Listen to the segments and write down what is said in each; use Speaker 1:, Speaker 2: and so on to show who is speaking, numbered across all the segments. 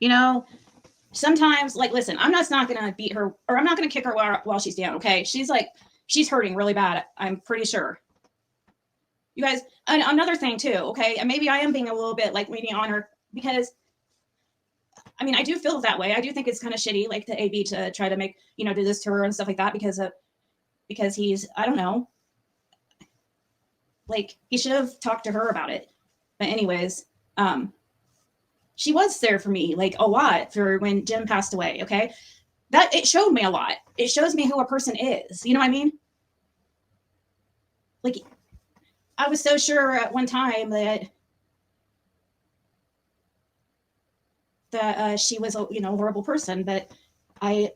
Speaker 1: You know, sometimes, like, listen, I'm just not gonna beat her, or I'm not gonna kick her while she's down. Okay, she's hurting really bad. I'm pretty sure. You guys, another thing too. Okay, and maybe I am being a little bit like leaning on her because I mean I do feel that way. I do think it's kind of shitty, like the AB to try to make do this to her and stuff like that because he's I don't know, like he should have talked to her about it. But anyways, she was there for me like a lot for when Jim passed away. Okay, that it showed me a lot. It shows me who a person is. You know what I mean? Like I was so sure at one time that she was a horrible person, but I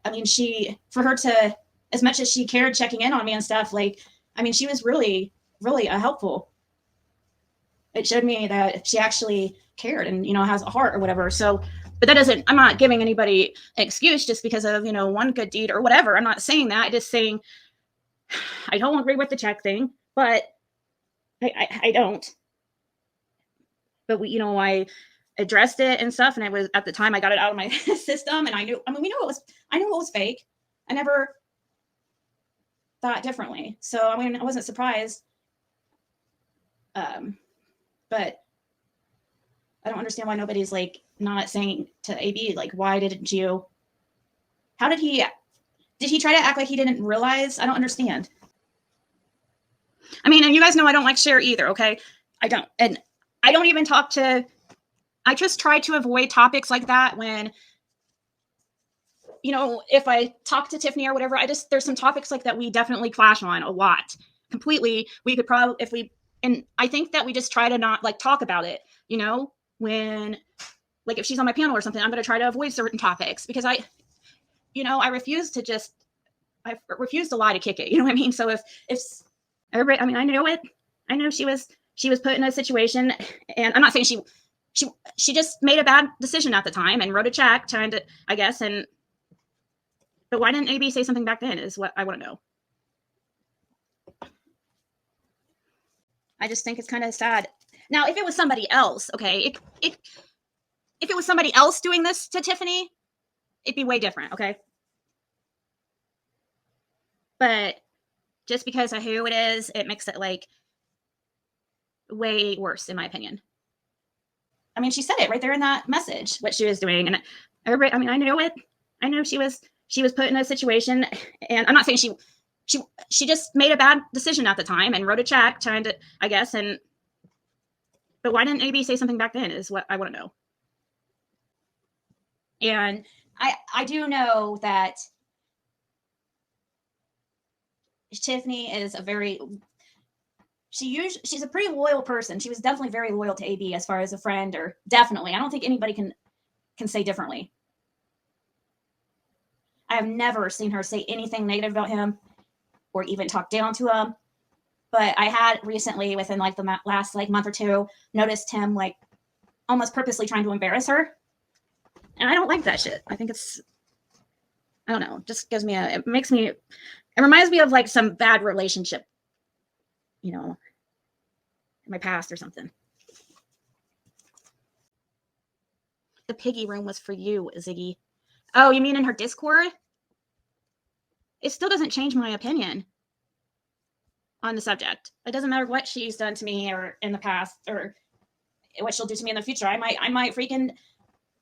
Speaker 1: I mean she for her to as much as she cared checking in on me and stuff like I mean she was really helpful. It showed me that she actually cared and has a heart or whatever. So but that doesn't I'm not giving anybody an excuse just because of one good deed or whatever. I'm not saying that. I'm just saying I don't agree with the check thing, but I don't. But I addressed it and stuff, and it was at the time I got it out of my system, and I knew. I mean, I knew it was fake. I never thought differently, so I mean, I wasn't surprised. But I don't understand why nobody's like not saying to AB like, why didn't you? How did he? Did he try to act like he didn't realize? I don't understand. I mean, and you guys know I don't like share either. Okay, I don't, and I don't even talk to. I just try to avoid topics like that when if I talk to Tiffany or whatever, there's some topics like that we definitely clash on a lot. Completely. We could probably and I think that we just try to not like talk about it, when like if she's on my panel or something, I'm going to try to avoid certain topics because I refuse to lie to kick it. You know what I mean? So if everybody, I mean, I know it. I know she was put in a situation, and I'm not saying she just made a bad decision at the time and wrote a check trying to, I guess, and but why didn't AB say something back then is what I want to know. I just think it's kind of sad. Now, if it was somebody else, okay, if it was somebody else doing this to Tiffany, it'd be way different, okay? But just because of who it is, it makes it like way worse, in my opinion. I mean, she said it right there in that message, what she was doing. And everybody, I mean, I know it. I know she was put in a situation, and I'm not saying she just made a bad decision at the time and wrote a check trying to, I guess, and but why didn't AB say something back then is what I want to know. And I do know that Tiffany is she's a pretty loyal person. She was definitely very loyal to AB as far as a friend, or definitely. I don't think anybody can say differently. I have never seen her say anything negative about him or even talk down to him. But I had recently, within like the last like month or two, noticed him like almost purposely trying to embarrass her, and I don't like that shit. I think I don't know, just gives me it reminds me of like some bad relationship, in my past or something. The piggy room was for you, Ziggy. Oh, you mean in her Discord? It still doesn't change my opinion on the subject. It doesn't matter what she's done to me or in the past or what she'll do to me in the future. I might freaking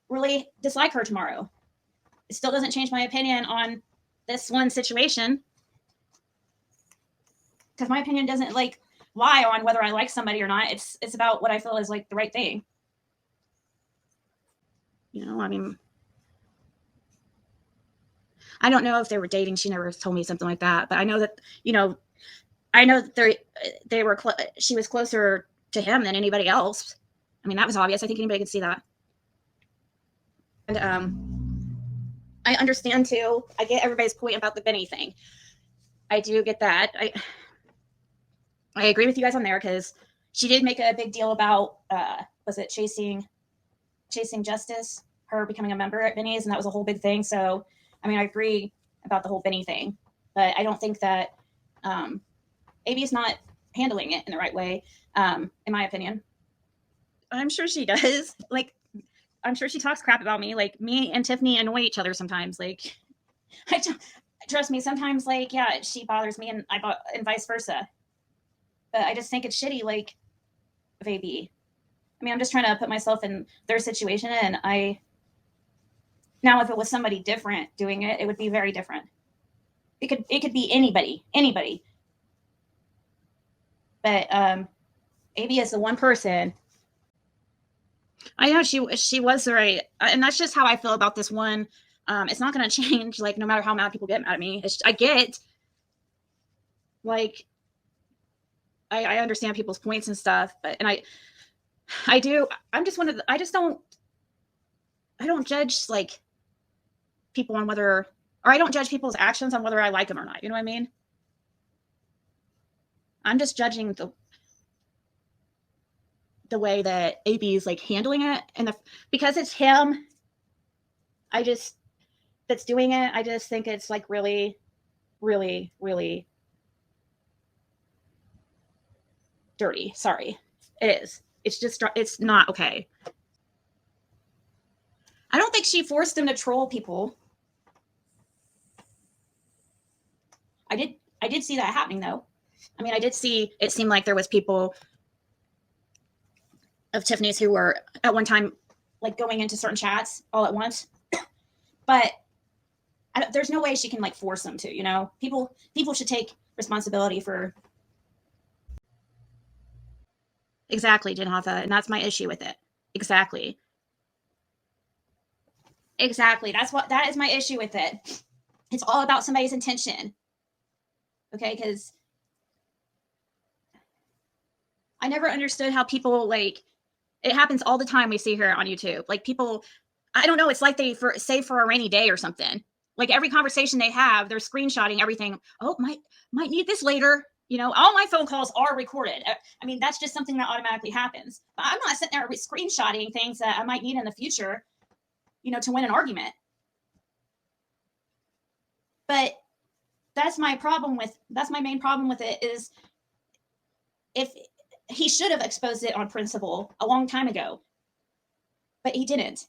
Speaker 1: really dislike her tomorrow. It still doesn't change my opinion on this one situation. Because my opinion doesn't like lie on whether I like somebody or not. It's about what I feel is like the right thing. I mean, I don't know if they were dating. She never told me something like that. But I know that they were. She was closer to him than anybody else. I mean, that was obvious. I think anybody could see that. And I understand too. I get everybody's point about the Benny thing. I do get that. I agree with you guys on there because she did make a big deal about was it chasing justice, her becoming a member at Benny's, and that was a whole big thing. So I mean, I agree about the whole Benny thing, but I don't think that AB is not handling it in the right way, in my opinion. I'm sure she does. Like, I'm sure she talks crap about me. Like, me and Tiffany annoy each other sometimes. Like, I trust me. Sometimes, like, yeah, she bothers me, and vice versa. But I just think it's shitty, like, of AB. I mean, I'm just trying to put myself in their situation, and now if it was somebody different doing it, it would be very different. It could be anybody. But AB is the one person. I know she was right, and that's just how I feel about this one. It's not going to change, like, no matter how mad people get mad at me. I get, like, I understand people's points and stuff, but I do. I'm just one of the. I don't judge, like, people on whether, or I don't judge people's actions on whether I like them or not. You know what I mean? I'm just judging the way that AB is, like, handling it, and because it's him, I just that's doing it. I just think it's, like, really, really, really dirty. Sorry, it is. It's not okay. I don't think she forced him to troll people. I did see that happening, though. I mean, I did see it seemed like there was people of Tiffany's who were at one time, like, going into certain chats all at once. But there's no way she can, like, force them to. People should take responsibility for. Exactly, Janatha, and that's my issue with it. Exactly. That is my issue with it. It's all about somebody's intention. Okay, because I never understood how people, like, it happens all the time. We see here on YouTube, like, people, I don't know, it's like they save for a rainy day or something. Like, every conversation they have, they're screenshotting everything. Oh, might need this later. All my phone calls are recorded. I mean, that's just something that automatically happens. But I'm not sitting there screenshotting things that I might need in the future, to win an argument. But that's my main problem with it, is if he should have exposed it on principle a long time ago, but he didn't.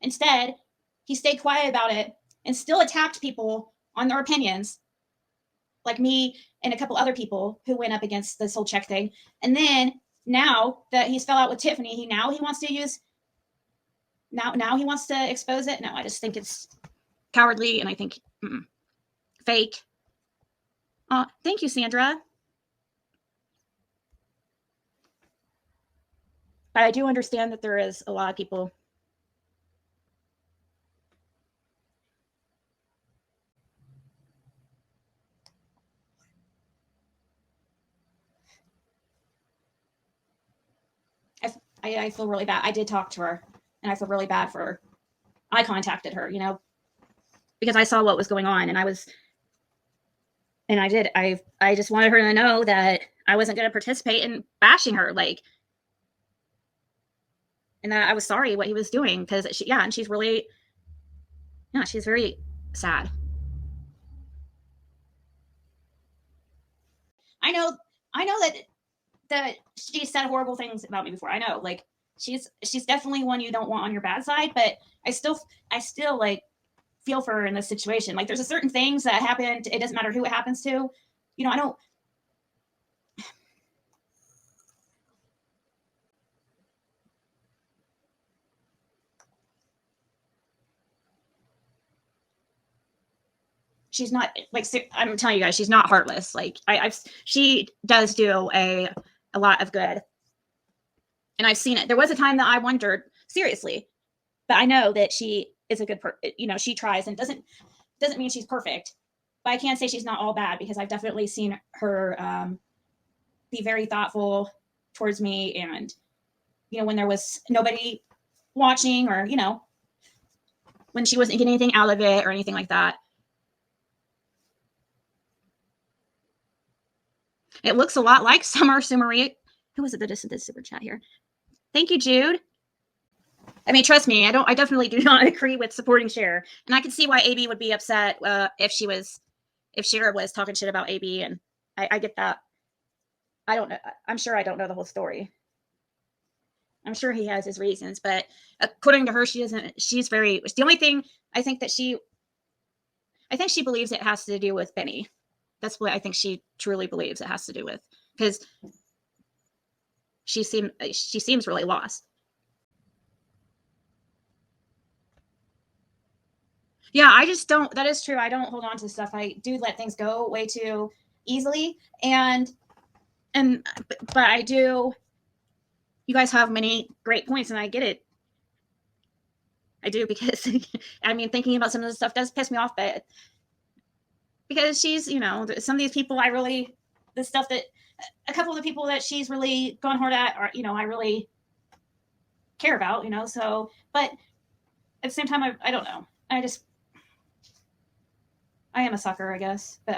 Speaker 1: Instead, he stayed quiet about it and still attacked people on their opinions, like me and a couple other people who went up against this whole check thing. And then now that he's fell out with Tiffany, he wants to use now he wants to expose it. No, I just think it's cowardly, and I think fake. Thank you, Sandra. But I do understand that there is a lot of people. I feel really bad. I did talk to her, and I feel really bad for her. I contacted her, because I saw what was going on, and I just wanted her to know that I wasn't going to participate in bashing her, like, and that I was sorry what he was doing, because and she's really, she's very sad. I know that she said horrible things about me before. I know, like, she's definitely one you don't want on your bad side, but I still like feel for her in this situation. Like, there's a certain things that happened. It doesn't matter who it happens to. I don't. She's not, like, I'm telling you guys, she's not heartless. Like, she does do a lot of good, and I've seen it. There was a time that I wondered, seriously, but I know that she is a good she tries, and doesn't mean she's perfect, but I can't say she's not all bad, because I've definitely seen her be very thoughtful towards me, and when there was nobody watching, or when she wasn't getting anything out of it or anything like that. It looks a lot like Summer Sumarie. Who was it that just did this super chat here? Thank you, Jude. I mean, trust me, I definitely do not agree with supporting Cher, and I can see why AB would be upset if Cher was talking shit about AB, and I get that. I don't know. I'm sure I don't know the whole story. I'm sure he has his reasons, but according to her, she doesn't. She's very. The only thing I think that I think she believes it has to do with Benny. That's what I think she truly believes it has to do with, because she seems really lost. Yeah, I just don't. That is true. I don't hold on to stuff. I do let things go way too easily, but I do. You guys have many great points, and I get it. I do, because I mean, thinking about some of this stuff does piss me off, but because she's, some of these people I really, the stuff that a couple of the people that she's really gone hard at, are, I really care about, so, but at the same time, I don't know. I am a sucker, I guess, but